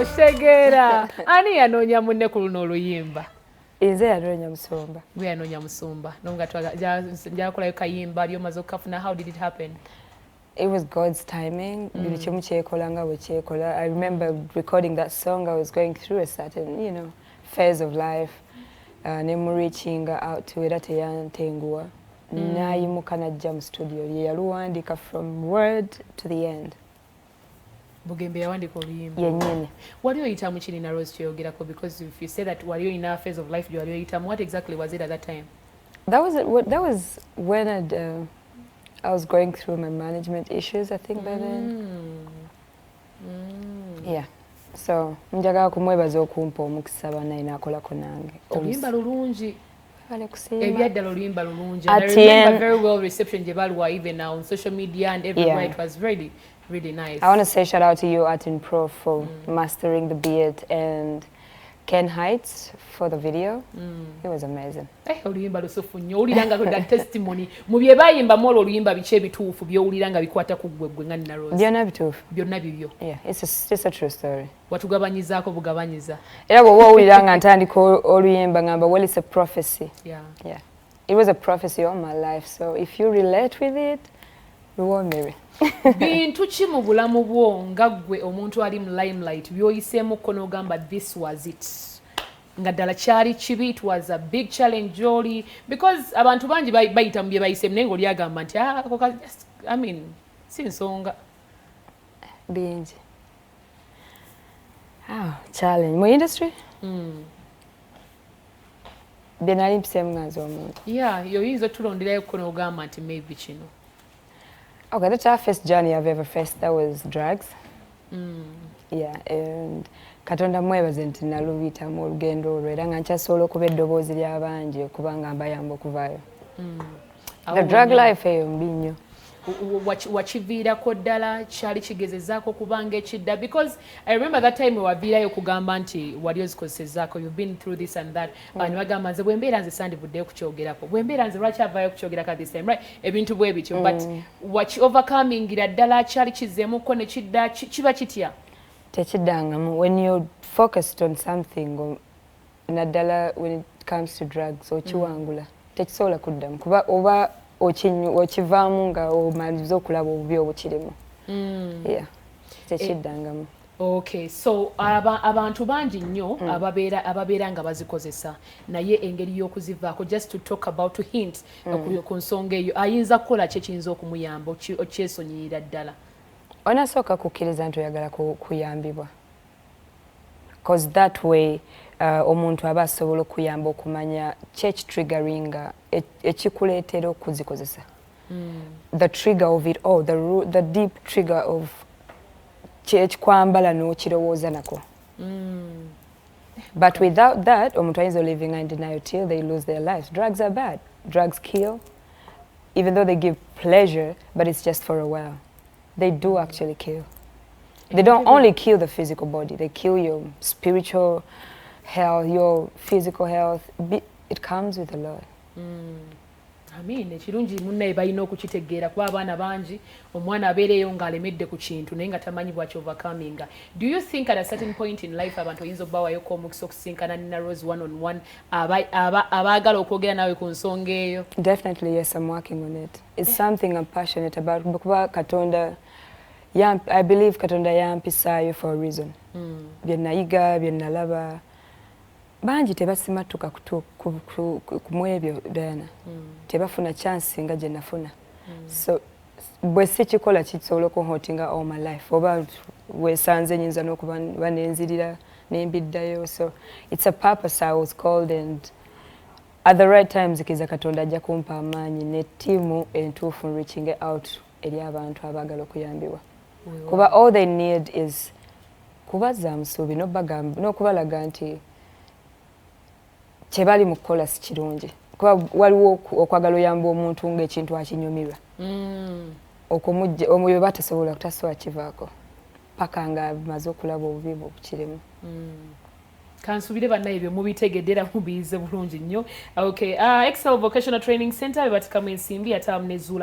Oshegera. Ani yanoonya munne ku luno oluyimba? Nze yanoonya Musumba. Gwe yanoonya Musumba. Nonga jakolayo kayimba lyomaze okukafuna. How did it happen? It was God's timing. I remember recording that song. I was going through a certain, phase of life. Nemu reaching out to it at a young tengua. Nayimuka najja mu studio. Yaluwandika from word to the end. Bugembe yawandika oluyimba. Yennyini. Wali oyitamu kiri na Rose kyogerako, because if you say that wali oyina phase of life wali oyitamu, what exactly was it at that time? That was when I was going through my management issues, I think, by then. Yeah. So, njagala kumwebaza okumpa omukisa banaina akolako nange. Oluyimba lulungi. Ebyaddala oluyimba lulungi. I remember very well reception gye baluwa even now on social media and everywhere. It was really, really nice. I want to say shout out to you, Art in Pro, for mastering the beat, and Ken Heights for the video. It was amazing. Oluyimba lusufu nnyo. Owulira nga testimony. Mu bye bayimba mu oluyimba biki ebituufu by'owulira nga bikwata ku ggwe nga nina Rose? Byonna bituufu. Byonna bibyo. Yeah, it's just a true story. Watugabanyizaako bugabanyiza. Era bw'oba owulira nga ntandika oluyimba ngamba, well, it's a prophecy. Yeah. It was a prophecy all my life, so if you relate with it, you won't marry. Bintu ki mu bulamu bwo nga ggwe omuntu ali mu limelight by'oyiseemukko n'ogamba this was it? Nga ddala kyali kibi, it was a big challenge oli, because abantu bangi bayita mu bye bayiseemu naye ng'oli agamba nti si nsonga. Bingi. Challenge. Mu industry? Bye nali mpiseemu nga nze omuntu. Yoyinza otulonderayokko n'ogamba nti maybe kino. Okay, the toughest journey I've ever faced, that was drugs. And Katonda mwebaze nti naluyitamu olugendo olwo era nga nkyasobola okuba eddoboozi ly'abangi okuba nga mbayamba okuvaayo. The drug life eyo mbi nnyo. Wakiviirako ddala kyali kigezezaako kubanga ekidda, because I remember that time waviirayo okugamba nti wali ozikozesezaako, you've been through this and that. Ne bagamba nze bwembeera nze sandivuddeyo kukyogerako, bwembeera nze lwaki avaayo kukyogerako at this time, right? Ebintu bwe bityo, but waki overcomingira ddala kyali kizeemukko ne kidda kiba kitya? Tekiddangamu. When you're focused on something, naddala when it comes to drugs, okiwangula tekisobola kuddamu kuba oba okivaamu nga omaliza okulaba obubi obukirimu. Tekiddangamu. Okay, so abantu bangi nnyo ababeera nga bazikozesa naye engeri y'okuzivaako, just to talk about, to hint ku nsonga eyo, ayinza kukola ki ekiyinza okumuyamba okyesonyiyira ddala? Onasooka kukkiriza nti oyagala kuyambibwa, because that way omuntu aba asobola okuyamba okumanya kyekitriggeringa ekikuleetera okuzikozesa. The trigger of it all, the deep trigger of kyekikwambala n'okirowooza nako. But without that, omuntu ayinza living in denial till they lose their lives. Drugs are bad. Drugs kill, even though they give pleasure, but it's just for a while. They do actually kill. They don't only kill the physical body, they kill your spiritual health, your physical health. It comes with a lot. Ekirungi munnaye balina okukitegeera kuba abaana bangi omwana abeereyo ng'alemedde ku kintu naye nga tamanyi bwaki overcominga. Do you think at a certain point in life abantu oyinza obbawayoko omukisa okusinkana Nina Rose one on one abaagala okwogera naawe ku nsonga eyo? Definitely, yes, I'm working on it. It's something I'm passionate about. Kuba Katonda, I believe Katonda yampisaayo for a reason. Bye nayiga, bye nalaba, bangi tebasimatuka ku ebyo Diana. Tebafuna chance nga gye nafuna. So bwe sikikola kisobola okunhootinga all my life. Oba weesanze nyinza n'okuba nenzirira nembiddayo. So it's a purpose I was called, and at the right time zikiza Katonda ajja kumpa amaanyi ne ttiimu entuufu reaching out eri abantu abaagala okuyambibwa. Kuba all they need is kubaza musuubi n'okubalaga nti kyebali mu kukola si kirungi. Kuba waliwo okwagala oyamba omuntu ng'ekintu akinyumirwa. Omwoyo batasobola kutasobola kivaako paka nga amaze okulaba obubi obukirimu. Kansubire bannaye ebyo mubitegedde era mubiyize bulungi nnyo. Okay, Excel Vocational Training Center bebatikamu ensimbi ate awamu ne Zula